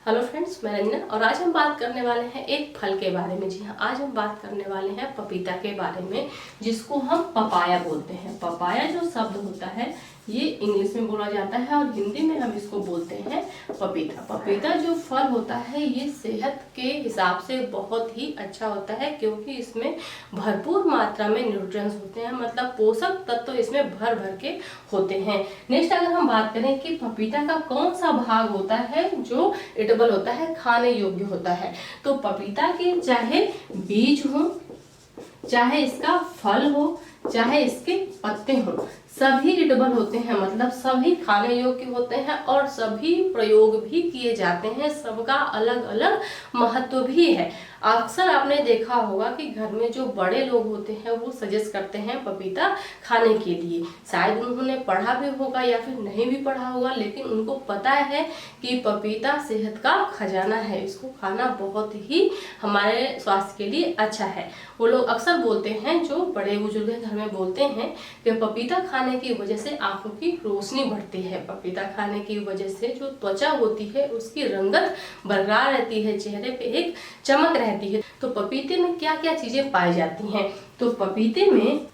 Hello friends, मैं रंजना और आज हम बात करने वाले हैं एक फल के बारे में। जी हाँ, आज हम बात करने वाले हैं पपीता के बारे में, जिसको हम पपाया बोलते हैं। पपाया जो शब्द होता है ये इंग्लिश में बोला जाता है और हिंदी में हम इसको बोलते हैं पपीता। पपीता जो फल होता है ये सेहत के हिसाब से बहुत ही अच्छा होता है, क्योंकि इसमें भरपूर मात्रा में न्यूट्रिएंट्स होते हैं, मतलब पोषक तत्व तो इसमें भर भर के होते हैं। नेक्स्ट अगर हम बात करें कि पपीता का कौन सा भाग होता है जो इटेबल होता है, खाने योग्य होता है, तो पपीता के चाहे बीज हो, चाहे इसका फल हो, चाहे इसके पत्ते हो, सभी ईटेबल होते हैं, मतलब सभी खाने योग्य होते हैं और सभी प्रयोग भी किए जाते हैं। सबका अलग अलग महत्व भी है। अक्सर आपने देखा होगा कि घर में जो बड़े लोग होते हैं वो सजेस्ट करते हैं पपीता खाने के लिए। शायद उन्होंने पढ़ा भी होगा या फिर नहीं भी पढ़ा होगा, लेकिन उनको पता है कि पपीता सेहत का खजाना है, इसको खाना बहुत ही हमारे स्वास्थ्य के लिए अच्छा है। वो लोग अक्सर बोलते हैं, जो बड़े बुजुर्ग घर में बोलते हैं कि पपीता खाने की वजह से आंखों की रोशनी बढ़ती है, पपीता खाने की वजह से जो त्वचा होती है उसकी रंगत बरकरार रहती है, चेहरे पे एक चमक रहती है। तो पपीते में क्या क्या चीजें पाई जाती हैं, तो पपीते में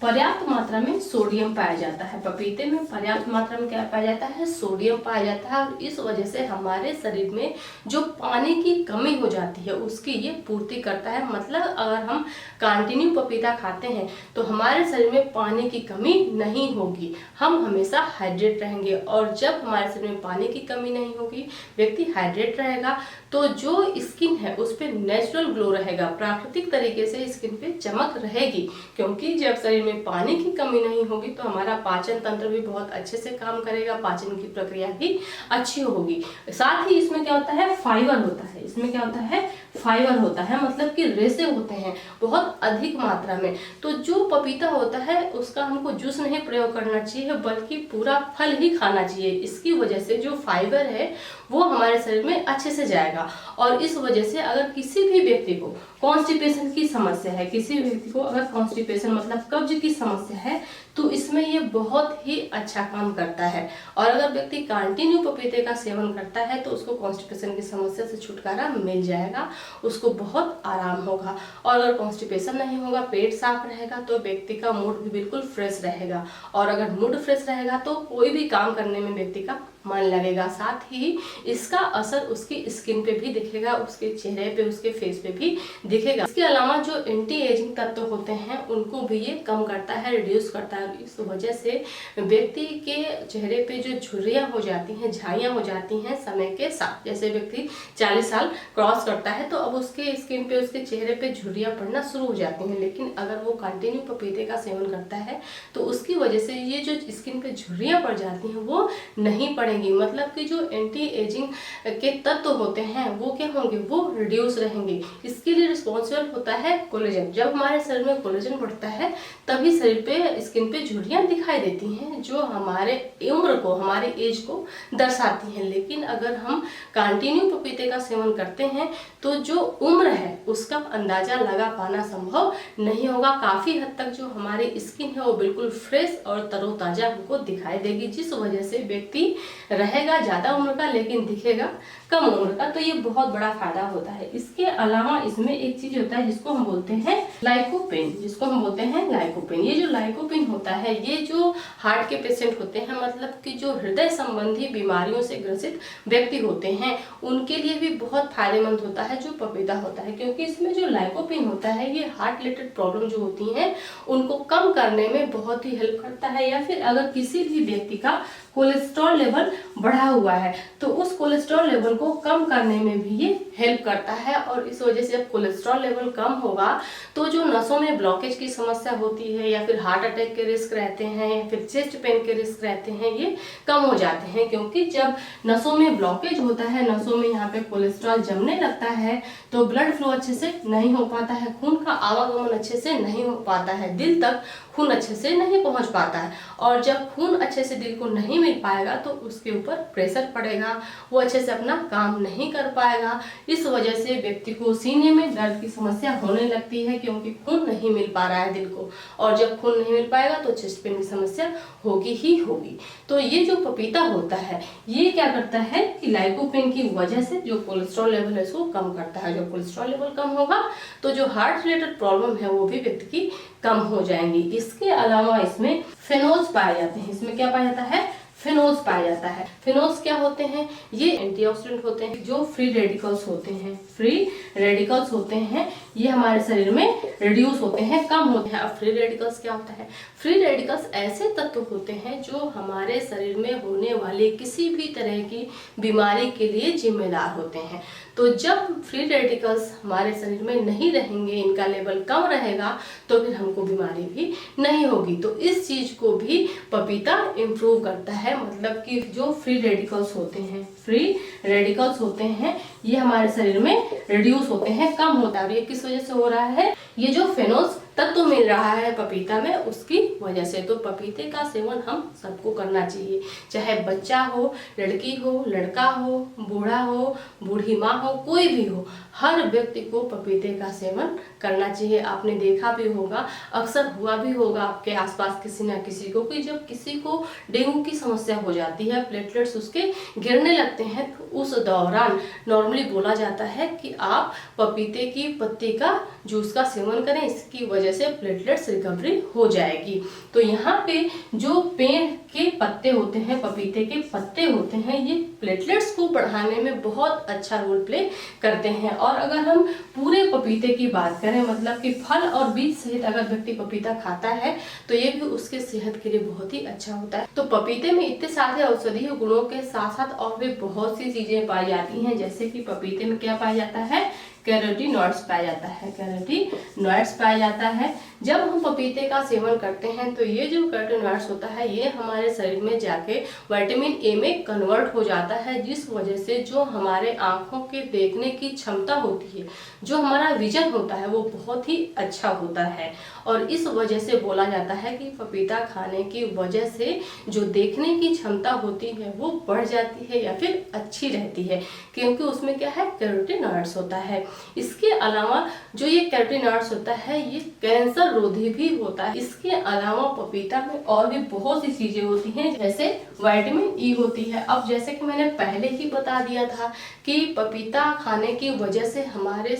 पर्याप्त मात्रा में सोडियम पाया जाता है। पपीते में पर्याप्त मात्रा में क्या पाया जाता है, सोडियम पाया जाता है, और इस वजह से हमारे शरीर में जो पानी की कमी हो जाती है उसकी ये पूर्ति करता है। मतलब अगर हम कंटिन्यू पपीता खाते हैं तो हमारे शरीर में पानी की कमी नहीं होगी, हम हमेशा हाइड्रेट रहेंगे। और जब हमारे शरीर में पानी की कमी नहीं होगी, व्यक्ति हाइड्रेट रहेगा, तो जो स्किन है उस पर नेचुरल ग्लो रहेगा, प्राकृतिक तरीके से स्किन पे चमक रहेगी। क्योंकि जब शरीर में पानी की कमी नहीं होगी तो हमारा पाचन तंत्र भी बहुत अच्छे से काम करेगा, पाचन की प्रक्रिया भी अच्छी होगी। साथ ही इसमें क्या होता है, फाइबर होता है। इसमें क्या होता है, फाइबर होता है, मतलब कि रेशे होते हैं बहुत अधिक मात्रा में। तो जो पपीता होता है उसका हमको जूस नहीं प्रयोग करना चाहिए, बल्कि पूरा फल ही खाना चाहिए। इसकी वजह से जो फाइबर है वो हमारे शरीर में अच्छे से जाएगा। और इस वजह से अगर किसी भी व्यक्ति को कॉन्स्टिपेशन की समस्या है, किसी व्यक्ति को अगर कॉन्स्टिपेशन मतलब कब्ज की समस्या है, तो इसमें ये बहुत ही अच्छा काम करता है। और अगर व्यक्ति कंटिन्यू पपीते का सेवन करता है तो उसको कॉन्स्टिपेशन की समस्या से छुटकारा मिल जाएगा, उसको बहुत आराम होगा। और अगर कॉन्स्टिपेशन नहीं होगा, पेट साफ रहेगा, तो व्यक्ति का मूड भी बिल्कुल फ्रेश रहेगा। और अगर मूड फ्रेश रहेगा तो कोई भी काम करने में व्यक्ति का मन लगेगा। साथ ही इसका असर उसकी स्किन पे भी दिखेगा, उसके चेहरे पे, उसके फेस पे भी दिखेगा। इसके अलावा जो एंटी एजिंग तत्व होते हैं उनको भी ये कम करता है, रिड्यूस करता है। इस वजह से व्यक्ति के चेहरे पे जो झुर्रियां हो जाती हैं, झाइयां हो जाती हैं समय के साथ, जैसे व्यक्ति 40 साल क्रॉस करता है तो अब उसके स्किन पे, उसके चेहरे पे झुर्रियां पड़ना शुरू हो जाती हैं। लेकिन अगर वो कंटिन्यू पपीते का सेवन करता है तो उसकी वजह से ये जो स्किन पे झुर्रियां पड़ जाती हैं वो नहीं पड़ेंगी। मतलब कि जो एंटी एजिंग के तत्व होते हैं वो क्या होंगे, वो रिड्यूस रहेंगे। इसके लिए रिस्पॉन्सिबल होता है कोलेजन। जब हमारे शरीर में कोलेजन बढ़ता है तभी शरीर पे, स्किन पे झुर्रियां दिखाई देती हैं, जो हमारे उम्र को, हमारे एज को दर्शाती हैं। लेकिन अगर हम कंटिन्यू पपीते का सेवन करते हैं तो जो उम्र है उसका अंदाजा लगा पाना संभव नहीं होगा। काफी हद तक जो हमारी स्किन है वो बिल्कुल फ्रेश और तरोताजा हमको दिखाई देगी, जिस वजह से व्यक्ति रहेगा ज्यादा उम्र का लेकिन दिखेगा कम उम्र का। तो ये बहुत बड़ा फायदा होता है। इसके अलावा इसमें एक चीज होता है जिसको हम बोलते हैं लाइकोपेन, जिसको हम बोलते हैं लाइकोपेन। ये जो लाइकोपेन होता है ये जो हार्ट के पेशेंट होते हैं, मतलब कि जो हृदय संबंधी बीमारियों से ग्रसित व्यक्ति होते हैं, उनके लिए भी बहुत फायदेमंद होता है जो पपीता होता है। क्योंकि इसमें जो लाइकोपेन होता है ये हार्ट रिलेटेड प्रॉब्लम जो होती हैं उनको कम करने में बहुत ही हेल्प करता है। या फिर अगर किसी भी व्यक्ति का कोलेस्ट्रॉल लेवल बढ़ा हुआ है तो उस कोलेस्ट्रॉल लेवल को कम करने में भी ये हेल्प करता है। और इस वजह से जब कोलेस्ट्रॉल लेवल कम होगा तो जो नसों में ब्लॉकेज की समस्या होती है, या फिर हार्ट अटैक के रिस्क रहते हैं, या फिर चेस्ट पेन के रिस्क रहते हैं, ये कम हो जाते हैं। क्योंकि जब नसों में ब्लॉकेज होता है, नसों में यहाँ पे कोलेस्ट्रॉल जमने लगता है तो ब्लड फ्लो अच्छे से नहीं हो पाता है, खून का आवागमन अच्छे से नहीं हो पाता है, दिल तक खून अच्छे से नहीं पहुंच पाता है, और जब खून अच्छे से दिल को नहीं मिल पाएगा तो उसके ऊपर प्रेशर पड़ेगा, वो अच्छे से अपना काम नहीं कर पाएगा। इस वजह से व्यक्ति को सीने में दर्द की समस्या होने लगती है, क्योंकि खून नहीं मिल पा रहा है दिल को, और जब खून नहीं मिल पाएगा तो चेस्ट पेन की समस्या होगी ही होगी। तो ये जो पपीता होता है ये क्या करता है कि लाइकोपेन की वजह से जो कोलेस्ट्रॉल लेवल है उसको कम करता है। जो कोलेस्ट्रॉल लेवल कम होगा तो जो हार्ट रिलेटेड प्रॉब्लम है वो भी व्यक्ति की कम हो जाएंगी। इसके अलावा इसमें फेनोल्स पाए जाते हैं। इसमें क्या पाया जाता है? फेनोल्स पाया जाता है। फेनोल्स क्या होते हैं? ये एंटीऑक्सीडेंट होते हैं जो फ्री रेडिकल्स होते हैं। फ्री रेडिकल्स होते हैं ये हमारे शरीर में रिड्यूस होते हैं, कम होते हैं। अब फ्री रेडिकल्स क्या होता है? फ्री रेडिकल्स ऐसे तत्व होते हैं जो हमारे शरीर में होने वाले किसी भी तरह की बीमारी के लिए जिम्मेदार होते हैं। तो जब फ्री रेडिकल्स हमारे शरीर में नहीं रहेंगे, इनका लेवल कम रहेगा, तो फिर हमको बीमारी भी नहीं होगी। तो इस चीज को भी पपीता इम्प्रूव करता है। मतलब कि जो फ्री रेडिकल्स होते हैं, फ्री रेडिकल्स होते हैं ये हमारे शरीर में रिड्यूस होते हैं, कम होता है। और ये किस वजह से हो रहा है? ये जो फेनोल्स तत्व मिल रहा है पपीता में उसकी वजह से। तो पपीते का सेवन हम सबको करना चाहिए, चाहे बच्चा हो, लड़की हो, लड़का हो, बूढ़ा हो, बूढ़ी माँ हो, कोई भी हो, हर व्यक्ति को पपीते का सेवन करना चाहिए। आपने देखा भी होगा, अक्सर हुआ भी होगा आपके आसपास किसी न किसी को, कि जब किसी को डेंगू की समस्या हो जाती है, प्लेटलेट्स उसके गिरने लगते हैं, तो उस दौरान नॉर्मली बोला जाता है कि आप पपीते की पत्ती का जूस का सेवन करें, इसकी वजह से प्लेटलेट्स रिकवरी हो जाएगी। तो यहाँ पे जो पेड़ के पत्ते होते हैं, पपीते के पत्ते होते हैं, ये प्लेटलेट्स को बढ़ाने में बहुत अच्छा रोल प्ले करते हैं। और अगर हम पूरे पपीते की बात करें, मतलब कि फल और बीज सहित अगर व्यक्ति पपीता खाता है तो ये भी उसके सेहत के लिए बहुत ही अच्छा होता है। तो पपीते में इतने सारे औषधीय गुणों के साथ साथ और भी बहुत सी चीजें पाई जाती हैं, जैसे कि पपीते में क्या पाया जाता है? कैरोटीनॉइड्स पाया जाता है। कैरोटीनॉइड्स पाया जाता है। जब हम पपीते का सेवन करते हैं तो ये जो कैरोटीनॉइड्स होता है ये हमारे शरीर में जाके विटामिन ए में कन्वर्ट हो जाता है, जिस वजह से जो हमारे आंखों के देखने की क्षमता होती है, जो हमारा विजन होता है, वो बहुत ही अच्छा होता है। और इस वजह से बोला जाता है कि पपीता खाने की वजह से जो देखने की क्षमता होती है वो बढ़ जाती है या फिर अच्छी रहती है, क्योंकि उसमें क्या है? कैरोटीनॉइड्स होता है। इसके अलावा जो ये कैरोटीनॉइड्स होता है ये कैंसर रोधी भी होता है। इसके अलावा पपीता में और भी बहुत सी चीजें होती हैं, जैसे विटामिन ई होती है। अब जैसे कि मैंने पहले ही बता दिया था कि पपीता खाने की वजह से हमारे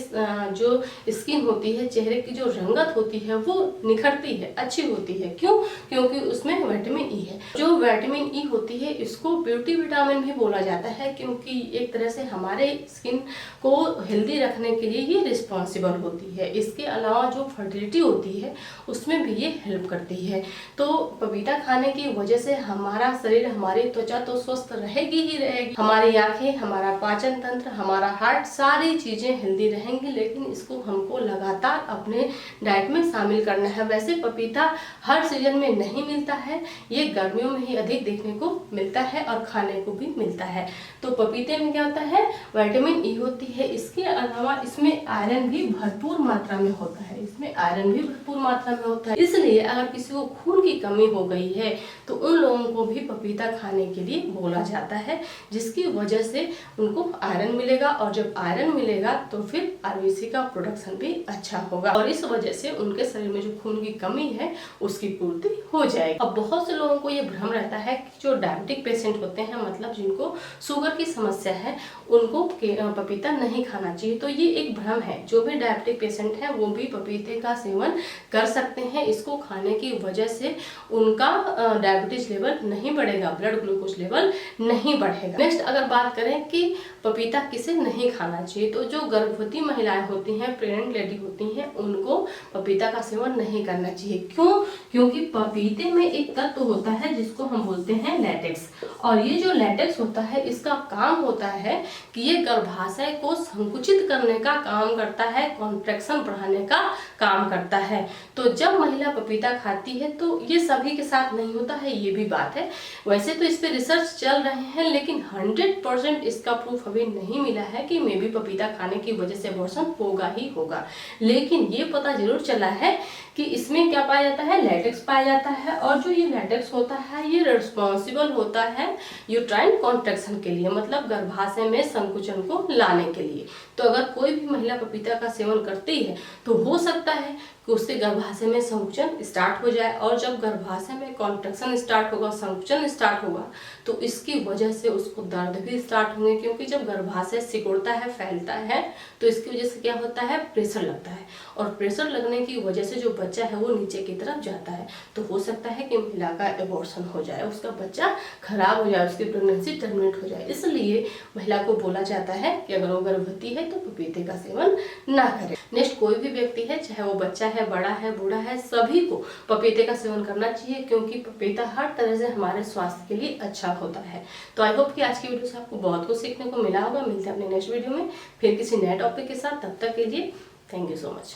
जो स्किन होती है, चेहरे की जो रंगत होती है वो निखरती है, अच्छी होती है। क्यों? क्योंकि उसमें विटामिन ई है। जो विटामिन ई होती है इसको ब्यूटी विटामिन भी बोला जाता है, क्योंकि एक तरह से हमारे स्किन को हेल्दी रखने के लिए ये रिस्पॉन्सिबल होती है। इसके अलावा जो फर्टिलिटी होती है उसमें भी ये हेल्प करती है। तो पपीता खाने की वजह से हमारा शरीर, हमारी त्वचा तो स्वस्थ रहेगी ही रहेगी, हमारी आंखें, हमारा पाचन तंत्र, हमारा हार्ट, सारी चीजें हेल्दी रहेंगी। लेकिन इसको हमको लगातार अपने डाइट में शामिल करना है। वैसे पपीता हर सीजन में नहीं मिलता है, ये गर्मियों में ही अधिक देखने को मिलता है और खाने को भी मिलता है। तो पपीते में क्या होता है? विटामिन ई होती है। इसके अलावा इसमें आयरन भी भरपूर मात्रा में होता है। इसमें आयरन भी भरपूर मात्रा में होता है। इसलिए अगर किसी को खून की कमी हो गई है तो उन लोगों को भी पपीता खाने के लिए बोला जाता है, जिसकी वजह से उनको आयरन मिलेगा, और जब आयरन मिलेगा तो फिर आरबीसी का प्रोडक्शन भी अच्छा होगा, और इस वजह से उनके शरीर में जो खून की कमी है उसकी पूर्ति हो जाएगी। अब बहुत से लोगों को ये भ्रम रहता है कि जो डायबिटिक पेशेंट होते हैं, मतलब जिनको शुगर की समस्या है, उनको पपीता नहीं खाना चाहिए। तो ये एक भ्रम है। जो भी डायबिटिक पेशेंट है वो भी पपीते का सेवन कर सकते हैं। इसको खाने की वजह से उनका डायबिटीज लेवल नहीं बढ़ेगा, ब्लड ग्लूकोज लेवल नहीं बढ़ेगा। नेक्स्ट अगर बात करें कि पपीता किसे नहीं खाना चाहिए, तो जो गर्भवती महिलाएं होती हैं, प्रेग्नेंट लेडी होती हैं, उनको पपीता का सेवन नहीं करना चाहिए। क्यों? क्योंकि पपीते में एक तत्व होता है जिसको हम बोलते हैं लैटेक्स, और ये जो लैटेक्स होता है इसका काम होता है कि ये गर्भाशय को संकुचित करने करने का काम करता है, कॉन्ट्रैक्शन बढ़ाने का काम करता है। तो जब महिला पपीता खाती है तो ये सभी के साथ नहीं होता है, ये भी बात है। वैसे तो इस पे रिसर्च चल रहे हैं, लेकिन 100% इसका प्रूफ अभी नहीं मिला है कि मे बी पपीता खाने की वजह से अबॉर्शन होगा ही होगा। लेकिन ये पता जरूर चला है कि इसमें क्या पाया जाता है, लैटेक्स पाया जाता है, और जो ये लैटेक्स होता है ये रिस्पॉन्सिबल होता है यूट्राइन कॉन्ट्रैक्शन के लिए, मतलब गर्भाशय में संकुचन को लाने के लिए। तो अगर कोई भी महिला पपीता का सेवन करती है तो हो सकता है कि उसके गर्भाशय में संकुचन स्टार्ट हो जाए, और जब गर्भाशय में कॉन्ट्रैक्शन स्टार्ट होगा, संकुचन स्टार्ट होगा, तो इसकी वजह से उसको दर्द भी स्टार्ट होंगे, क्योंकि जब गर्भाशय सिकुड़ता है, फैलता है, तो इसकी वजह से क्या होता है, प्रेशर लगता है, और प्रेशर लगने की वजह से जो बच्चा है वो नीचे की तरफ जाता है। तो हो सकता है कि महिला का एबॉर्शन हो जाए, उसका बच्चा खराब हो जाए, उसकी प्रेगनेंसी टर्मिनेट हो जाए। इसलिए महिला को बोला जाता है कि अगर वो गर्भवती है तो पपीते का सेवन ना करे। नेक्स्ट, कोई भी व्यक्ति है, चाहे वो बच्चा है, बड़ा है, बूढ़ा है, सभी को पपीते का सेवन करना चाहिए, क्योंकि पपीता हर तरह से हमारे स्वास्थ्य के लिए अच्छा होता है। तो आई होप कि आज की वीडियो से आपको बहुत कुछ सीखने को मिला होगा। मिलते हैं अपने नेक्स्ट वीडियो में फिर किसी नए टॉपिक के साथ। तब तक के लिए थैंक यू सो मच।